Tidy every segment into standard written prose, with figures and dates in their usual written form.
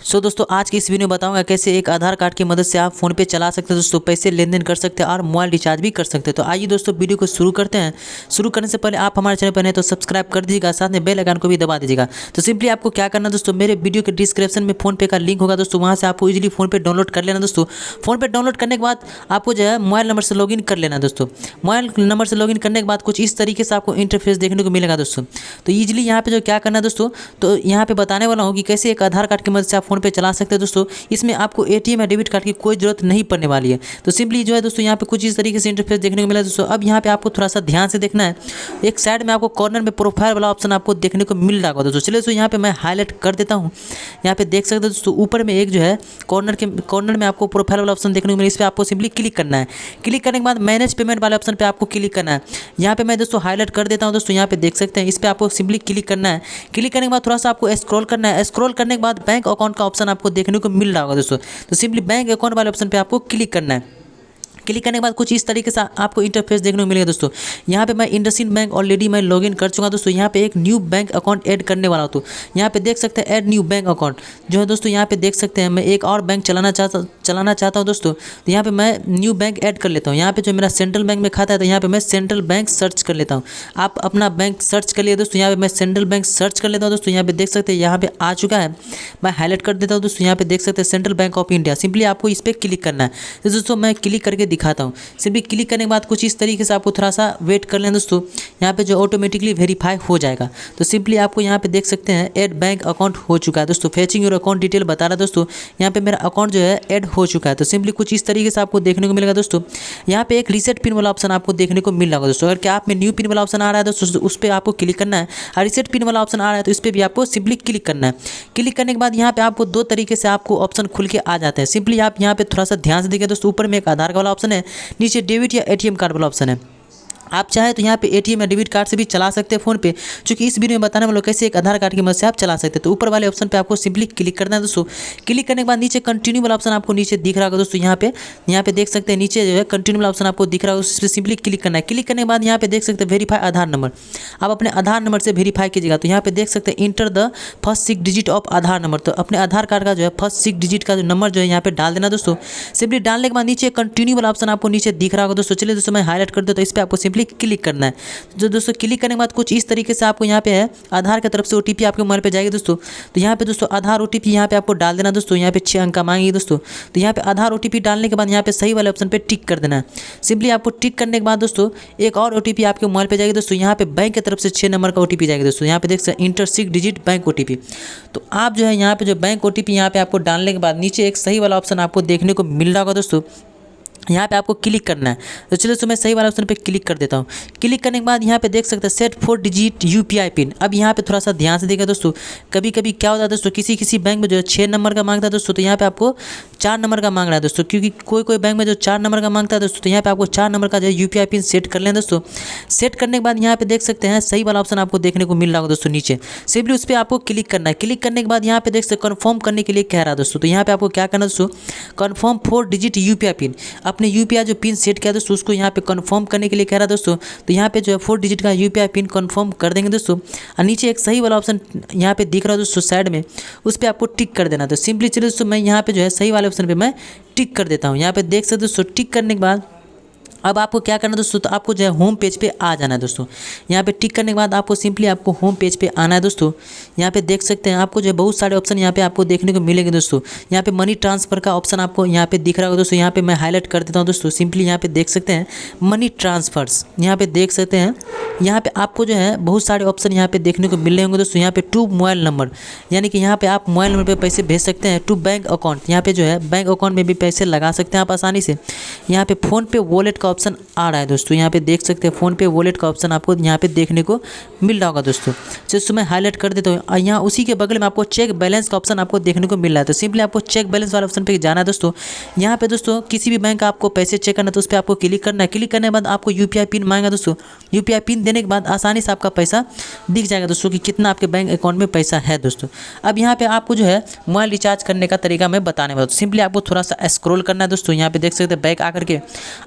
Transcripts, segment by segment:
दोस्तों आज की इस वीडियो में बताऊंगा कैसे एक आधार कार्ड की मदद से आप फ़ोन पे चला सकते हैं दोस्तों, पैसे लेन देन कर सकते हैं और मोबाइल रिचार्ज भी कर सकते हैं। तो आइए दोस्तों वीडियो को शुरू करते हैं। शुरू करने से पहले आप हमारे चैनल पर नए तो सब्सक्राइब कर दीजिएगा, साथ में बेल आइकन को भी दबा दीजिएगा। तो सिंपली आपको क्या करना है दोस्तों, मेरे वीडियो के डिस्क्रिप्शन में फोन पे का लिंक होगा दोस्तों, वहाँ से आपको इजीली फोन पे डाउनलोड कर लेना दोस्तों। फोन पे डाउनलोड करने के बाद आपको जो है मोबाइल नंबर से लॉगिन कर लेना दोस्तों। मोबाइल नंबर से लॉगिन करने के बाद कुछ इस तरीके से आपको इंटरफेस देखने को मिलेगा दोस्तों। तो ईजिली यहाँ पे जो क्या करना है दोस्तों, तो यहाँ पे बताने वाला हूँ कि कैसे एक आधार कार्ड की मदद से आप फोन पे चला सकते हैं दोस्तों। इसमें आपको एटीएम या डेबिट कार्ड की कोई जरूरत नहीं पड़ने वाली है। तो सिंपली जो है दोस्तों यहाँ पे कुछ इस तरीके से इंटरफेस देखने को मिला दोस्तों। अब यहाँ पे आपको थोड़ा सा ध्यान से देखना है। एक साइड में आपको कॉर्नर में प्रोफाइल वाला ऑप्शन आपको देखने को मिल रहा होगा दोस्तों। चलिए दोस्तों यहाँ पे मैं हाईलाइट कर देता हूँ। यहाँ पे देख सकते हो दोस्तों, ऊपर में एक जो है कॉर्नर में आपको प्रोफाइल वाला ऑप्शन देखने को मिला। इस पर आपको सिंपली क्लिक करना है। क्लिक करने के बाद मैनेज पेमेंट वाले ऑप्शन पे आपको क्लिक करना है। यहाँ पे मैं दोस्तों हाईलाइट कर देता हूँ दोस्तों। यहाँ पे देख सकते हैं, इस पर आपको सिंपली क्लिक करना है। क्लिक करने के बाद थोड़ा सा आपको स्क्रॉल करना है। स्क्रॉल करने के बाद बैंक अकाउंट का ऑप्शन आपको देखने को मिल रहा होगा दोस्तों। तो सिंपली बैंक अकाउंट वाले ऑप्शन पे आपको क्लिक करना है। क्लिक करने के बाद कुछ इस तरीके से आपको इंटरफेस देखने को मिलेगा दोस्तों। यहाँ पे मैं इंडसइंड बैंक ऑलरेडी मैं लॉगिन कर चुका दोस्तों। यहाँ पे एक न्यू बैंक अकाउंट ऐड करने वाला हूँ। तो यहाँ पे देख सकते हैं ऐड न्यू बैंक अकाउंट जो है दोस्तों। यहाँ पे देख सकते हैं मैं एक और बैंक चलाना चाहता हूँ दोस्तों। तो यहाँ पे मैं न्यू बैंक ऐड कर लेता हूँ। यहाँ पे जो मेरा सेंट्रल बैंक में खाता है, तो यहाँ पे मैं सेंट्रल बैंक सर्च कर लेता हूँ। आप अपना बैंक सर्च कर लिए दोस्तों। यहाँ पे मैं सेंट्रल बैंक सर्च कर लेता हूँ दोस्तों। यहाँ पे देख सकते हैं यहाँ पे आ चुका है। मैं हाईलाइट कर देता हूँ दोस्तों। यहाँ पे देख सकते हैं central bank of India. Simply आपको इस पर क्लिक करना है। तो दोस्तों मैं क्लिक करके दिखाता हूँ। सिंपली क्लिक करने के बाद कुछ इस तरीके से आपको थोड़ा सा वेट कर लें दोस्तों। यहाँ पे जो ऑटोमेटिकली वेरीफाई हो जाएगा। तो सिंपली आपको यहाँ पे देख सकते हैं ऐड बैंक अकाउंट हो चुका है दोस्तों। फेचिंग योर अकाउंट डिटेल बता रहा है दोस्तों। यहाँ पे मेरा अकाउंट जो है ऐड हो चुका है। तो सिंपली कुछ इस तरीके से आपको देखने को मिलेगा दोस्तों। यहाँ पे एक रीसेट पिन वाला ऑप्शन आपको देखने को मिल रहा होगा दोस्तों। अगर क्या आप में न्यू पिन वाला ऑप्शन आ रहा है दोस्तों, उस पर आपको क्लिक करना है। और रीसेट पिन वाला ऑप्शन आ रहा है तो इस पर भी आपको सिंपली क्लिक करना है। क्लिक करने के बाद यहाँ पे आपको दो तरीके से आपको ऑप्शन खुल के आ जाते हैं। सिंपली आप यहाँ पे थोड़ा सा ध्यान से देखिए दोस्तों। ऊपर में एक आधार वाला ऑप्शन है, नीचे डेबिट या एटीएम कार्ड वाला ऑप्शन है। आप चाहे तो यहाँ पे एटीएम या डेबिट कार्ड से भी चला सकते हैं फ़ोन पे, क्योंकि इस वीडियो में बताने वाला कैसे एक आधार कार्ड की मदद से आप चला सकते हैं। तो ऊपर वाले ऑप्शन पे आपको सिंपली क्लिक करना है दोस्तों। क्लिक करने के बाद नीचे कंटिन्यू वाला ऑप्शन आपको नीचे दिख रहा होगा दोस्तों। यहाँ पे देख सकते हैं नीचे जो है कंटिन्यू वाला ऑप्शन आपको दिख रहा होगा, उस पर सिंपली क्लिक करना है। क्लिक करने के बाद यहाँ पे देख सकते हैं वेरीफाई आधार नंबर। आप अपने आधार नंबर से वेरीफाई कीजिएगा। तो यहाँ पे देख सकते हैं enter the first 6 digit of Aadhaar number. तो अपने आधार कार्ड का जो है फर्स्ट 6 डिजिट का जो नंबर जो है यहाँ पे डाल देना दोस्तों। सिंपली डालने के बाद नीचे कंटिन्यू वाला ऑप्शन आपको नीचे दिख रहा होगा दोस्तों। चलिए दोस्तों मैं हाईलाइट कर देता हूं। तो इस पर आपको सिंपली क्लिक करना है। जो दोस्तों क्लिक करने के बाद कुछ इस तरीके से आपको यहाँ पे है आधार की तरफ से ओटीपी आपके मोबाइल पे जाएगी दोस्तों। तो यहाँ पे दोस्तों आधार ओटीपी यहाँ पे आपको डाल देना दोस्तों। यहाँ पे 6 अंक का मांगेगी दोस्तों। तो यहाँ पे आधार ओटीपी डालने के बाद यहाँ पे सही वाले ऑप्शन पे टिक कर देना है। सिंपली आपको टिक करने के बाद दोस्तों एक और ओटीपी आपके मोबाइल पे जाएगी दोस्तों। यहाँ पे बैंक की तरफ से 6 नंबर का ओटीपी जाएगी दोस्तों। यहाँ पे देख सकते हैं इंटर 6 डिजिट बैंक ओटीपी। तो आप जो है यहाँ पे जो बैंक ओटीपी यहाँ पे आपको डालने के बाद नीचे एक सही वाला ऑप्शन आपको देखने को मिल रहा होगा दोस्तों। यहाँ पे आपको क्लिक करना है। तो चलिए तो मैं सही वाले ऑप्शन पे क्लिक कर देता हूँ। क्लिक करने के बाद यहाँ पे देख सकते हैं सेट 4 डिजिट यूपीआई पिन। अब यहाँ पे थोड़ा सा ध्यान से देखिए दोस्तों। कभी कभी क्या होता है दोस्तों, किसी बैंक में जो है 6 नंबर का मांगता है दोस्तों, तो यहाँ पे आपको 4 नंबर का मांग रहा है दोस्तों। क्योंकि कोई बैंक में जो 4 नंबर का मांगता है दोस्तों, तो यहाँ पे आपको 4 नंबर का जो है यूपीआई पिन सेट कर लें दोस्तों। सेट करने के बाद यहाँ पे देख सकते हैं सही वाला ऑप्शन आपको देखने को मिल रहा होगा दोस्तों नीचे। सिंपली उस पर आपको क्लिक करना है। क्लिक करने के बाद यहाँ पे देख सकते कन्फर्म करने के लिए कह रहा है दोस्तों। तो यहाँ पे आपको क्या करना है दोस्तों, कन्फर्म 4 डिजिट यूपीआई पिन। अपने यूपीआई जो पिन सेट किया दोस्तों उसको यहाँ पे कंफर्म करने के लिए कह रहा है दोस्तों। तो यहाँ पे जो है 4 डिजिट का यूपीआई पिन कंफर्म कर देंगे दोस्तों। और नीचे एक सही वाला ऑप्शन यहाँ पे दिख रहा है दोस्तों साइड में, उस पर आपको टिक कर देना। तो सिंपली चलिए दोस्तों मैं यहाँ पे जो है सही वाले ऑप्शन पे मैं टिक कर देता हूँ। यहाँ पे देख सकते दोस्तों टिक करने के बाद अब आपको क्या करना है दोस्तों, तो आपको जो है होम पेज पे आ जाना है दोस्तों। यहाँ पे टिक करने के बाद आपको सिंपली आपको होम पेज पे आना है दोस्तों। यहाँ पे देख सकते हैं आपको जो है बहुत सारे ऑप्शन यहाँ पे आपको देखने को मिलेंगे दोस्तों। यहाँ पे मनी ट्रांसफ़र का ऑप्शन आपको यहाँ पे दिख रहा होगा दोस्तों। यहाँ पे मैं हाईलाइट कर देता हूँ दोस्तों। सिंपली यहाँ पे देख सकते हैं मनी ट्रांसफर्स। यहाँ पे देख सकते हैं यहाँ पे आपको जो है बहुत सारे ऑप्शन यहाँ पे देखने को मिल रहे होंगे दोस्तों। यहाँ पे टू मोबाइल नंबर, यानी कि यहाँ पे आप मोबाइल नंबर पे पैसे भेज सकते हैं। टू बैंक अकाउंट, यहाँ पे जो है बैंक अकाउंट में भी पैसे लगा सकते हैं आप आसानी से। यहाँ पे फ़ोन पे वॉलेट का ऑप्शन आ रहा है दोस्तों। यहाँ पे देख सकते हैं फ़ोन पे वॉलेट का ऑप्शन आपको यहाँ पे देखने को मिल रहा होगा दोस्तों। जिसको मैं हाईलाइट कर देता हूँ। यहाँ उसी के बगल में आपको चेक बैलेंस का ऑप्शन आपको देखने को मिल रहा है। तो सिंपली आपको चेक बैलेंस वाले ऑप्शन पे जाना है दोस्तों। यहाँ पे दोस्तों किसी भी बैंक का आपको पैसे चेक करना है तो उस पर आपको क्लिक करना है। क्लिक करने के बाद आपको यूपीआई पिन मांगेगा दोस्तों। यूपीआई पिन देने के बाद आसानी से आपका पैसा दिख जाएगा दोस्तों कि कितना आपके बैंक अकाउंट में पैसा है दोस्तों। अब यहाँ पे आपको जो है मोबाइल रिचार्ज करने का तरीका मैं बताने वाला हूँ। सिंपली आपको थोड़ा सा स्क्रॉल करना है दोस्तों। यहाँ पे देख सकते हैं बैक आकर करके।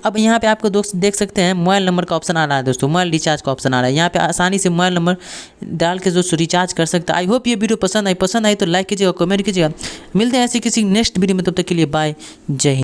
अब यहाँ पे आपको दोस्त देख सकते हैं मोबाइल नंबर का ऑप्शन आ रहा है दोस्तों, मोबाइल रिचार्ज का ऑप्शन आ रहा है। यहाँ पे आसानी से मोबाइल नंबर डाल के दोस्तों रिचार्ज कर सकते हैं। आई होप ये वीडियो पसंद आई तो लाइक कीजिएगा, कमेंट कीजिएगा। मिलते हैं ऐसे किसी नेक्स्ट वीडियो में, तब तक के लिए बाय, जय हिंद।